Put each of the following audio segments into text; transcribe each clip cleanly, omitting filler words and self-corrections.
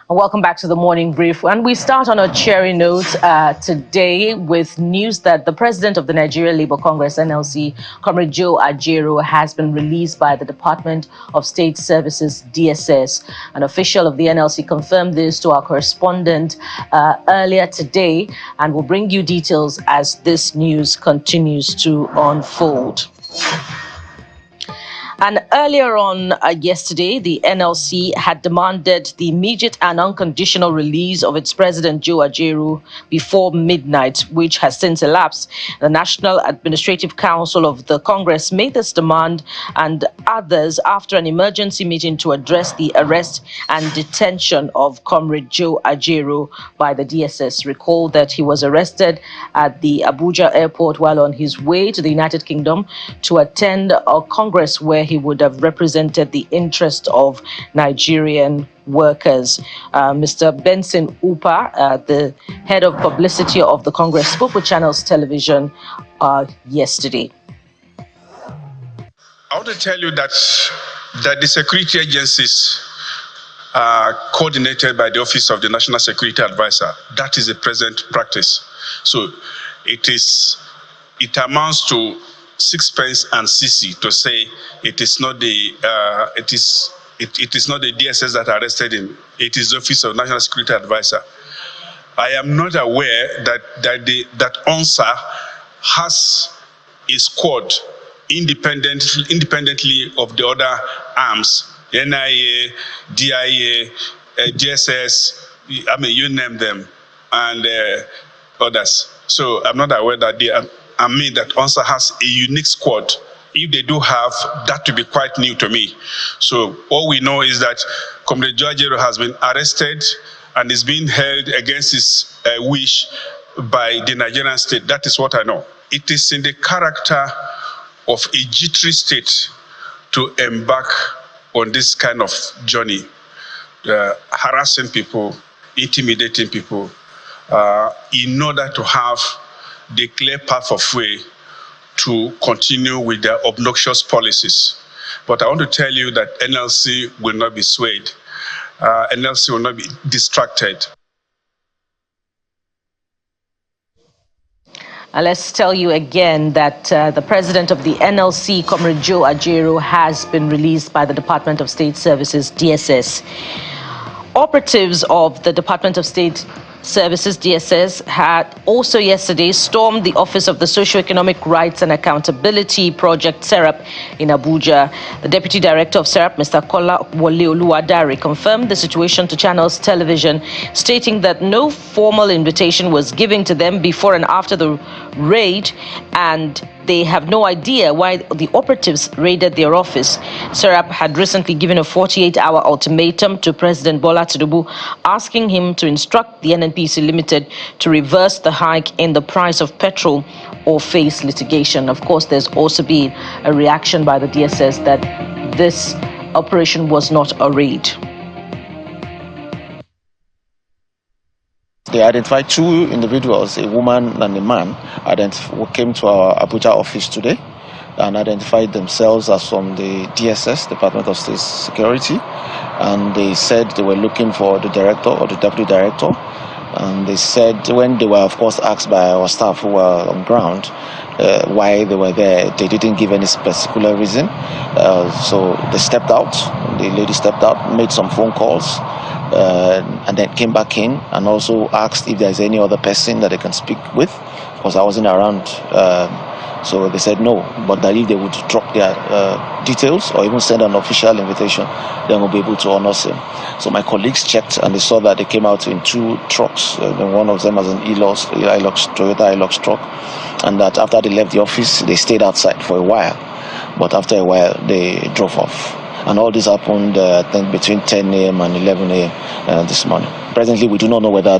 Welcome back to the Morning Brief. And we start on a cheery note today with news that the president of the Nigeria Labour Congress, NLC, Comrade Joe Ajaero, has been released by the Department of State Services, DSS. An official of the NLC confirmed this to our correspondent earlier today, and will bring you details as this news continues to unfold. And earlier on yesterday, the NLC had demanded the immediate and unconditional release of its president, Joe Ajaero, before midnight, which has since elapsed. The National Administrative Council of the Congress made this demand and others after an emergency meeting to address the arrest and detention of Comrade Joe Ajaero by the DSS. Recall that he was arrested at the Abuja airport while on his way to the United Kingdom to attend a Congress where he would have represented the interest of Nigerian workers. Mr. Benson Upa, the head of publicity of the Congress, spoke with Channels Television yesterday. I want to tell you that the security agencies are coordinated by the Office of the National Security Advisor. That is the present practice. So it amounts to sixpence and CC to say it is not the it is not the DSS that arrested him. It is the Office of National Security Advisor. I am not aware that ONSA has a squad independently of the other arms, NIA, DIA, DSS. I mean, you name them, and others. So I'm not aware that that ONSA has a unique squad. If they do have, that to be quite new to me. So all we know is that Comrade Joe Ajaero has been arrested and is being held against his wish by the Nigerian state. That is what I know. It is in the character of a jittery state to embark on this kind of journey, harassing people, intimidating people, in order to have the clear path of way to continue with their obnoxious policies. But I want to tell you that NLC will not be swayed. NLC will not be distracted. Let's tell you again that the president of the NLC, Comrade Joe Ajaero, has been released by the Department of State Services, DSS. Operatives of the Department of State Services, DSS, had also yesterday stormed the Office of the Socio-Economic Rights and Accountability Project, SERAP, in Abuja. The Deputy Director of SERAP, Mr. Kola Wole Oluwadare, confirmed the situation to Channels Television, stating that no formal invitation was given to them before and after the raid, and they have no idea why the operatives raided their office. SERAP had recently given a 48-hour ultimatum to President Bola Tinubu, asking him to instruct the NNPC Limited to reverse the hike in the price of petrol or face litigation. Of course, there's also been a reaction by the DSS that this operation was not a raid. They identified two individuals, a woman and a man, who came to our Abuja office today and identified themselves as from the DSS, Department of State Security. And they said they were looking for the director or the deputy director. And they said when they were, of course, asked by our staff who were on ground why they were there, they didn't give any particular reason. So they stepped out. The lady stepped out, made some phone calls, and then came back in and also asked if there's any other person that they can speak with, because I wasn't around. So they said no, but that if they would drop their details or even send an official invitation, then we'll be able to honor them. So my colleagues checked and they saw that they came out in two trucks. One of them was an Toyota Hilux truck, and that after they left the office, they stayed outside for a while. But after a while, they drove off. And all this happened, I think, between 10 a.m. and 11 a.m. This morning. Presently, we do not know whether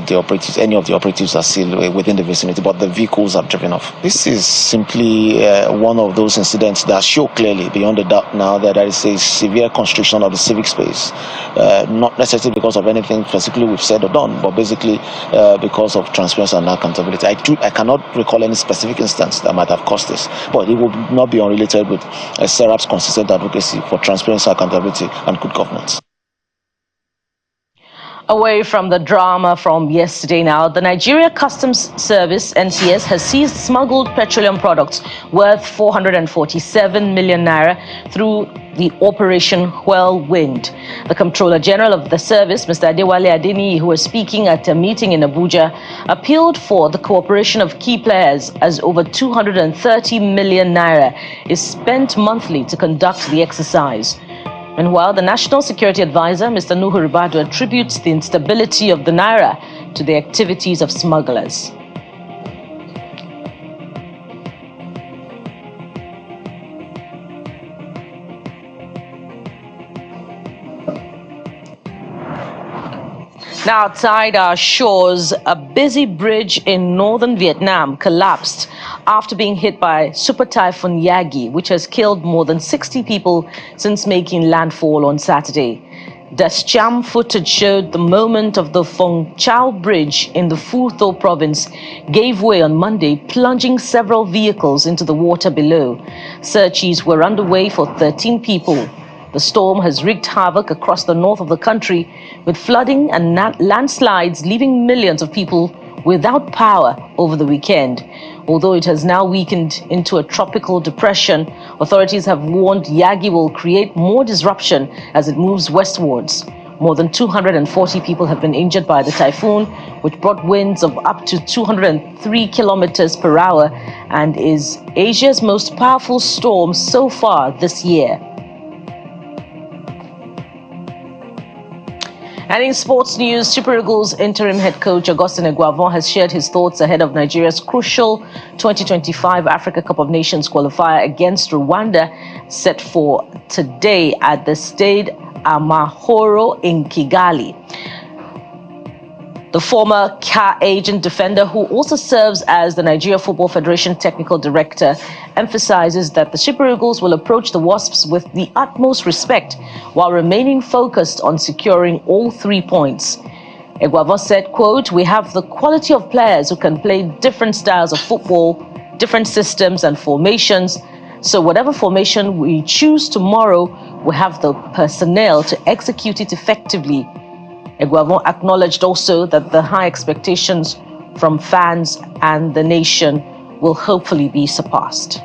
any of the operatives are still within the vicinity, but the vehicles have driven off. This is simply one of those incidents that show clearly, beyond a doubt now, that there is a severe constriction of the civic space. Not necessarily because of anything specifically we've said or done, but basically because of transparency and accountability. I cannot recall any specific instance that might have caused this, but it would not be unrelated with SERAP's consistent advocacy for transparency, accountability, and good governance. Away from the drama from yesterday now, the Nigeria Customs Service, NCS, has seized smuggled petroleum products worth 447 million naira through the Operation Whirlwind. The Comptroller General of the service, Mr. Adewale Adeniyi, who was speaking at a meeting in Abuja, appealed for the cooperation of key players as over 230 million naira is spent monthly to conduct the exercise. Meanwhile, the National Security Advisor, Mr. Nuhu Ribadu, attributes the instability of the naira to the activities of smugglers. Now, outside our shores, a busy bridge in northern Vietnam collapsed after being hit by Super Typhoon Yagi, which has killed more than 60 people since making landfall on Saturday. Dascham footage showed the moment of the Phong Chau Bridge in the Phu Tho province gave way on Monday, plunging several vehicles into the water below. Searches were underway for 13 people. The storm has wreaked havoc across the north of the country, with flooding and landslides leaving millions of people without power over the weekend. Although it has now weakened into a tropical depression, authorities have warned Yagi will create more disruption as it moves westwards. More than 240 people have been injured by the typhoon, which brought winds of up to 203 kilometers per hour and is Asia's most powerful storm so far this year. And in sports news, Super Eagles interim head coach Augustin Eguavon has shared his thoughts ahead of Nigeria's crucial 2025 Africa Cup of Nations qualifier against Rwanda, set for today at the Stade Amahoro in Kigali. The former CAR agent defender, who also serves as the Nigeria Football Federation technical director, emphasizes that the Super Eagles will approach the Wasps with the utmost respect while remaining focused on securing all 3 points. Eguavon said, quote, "We have the quality of players who can play different styles of football, different systems and formations. So whatever formation we choose tomorrow, we have the personnel to execute it effectively." Eguavon acknowledged also that the high expectations from fans and the nation will hopefully be surpassed.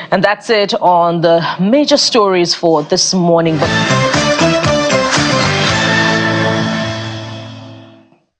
And that's it on the major stories for this morning.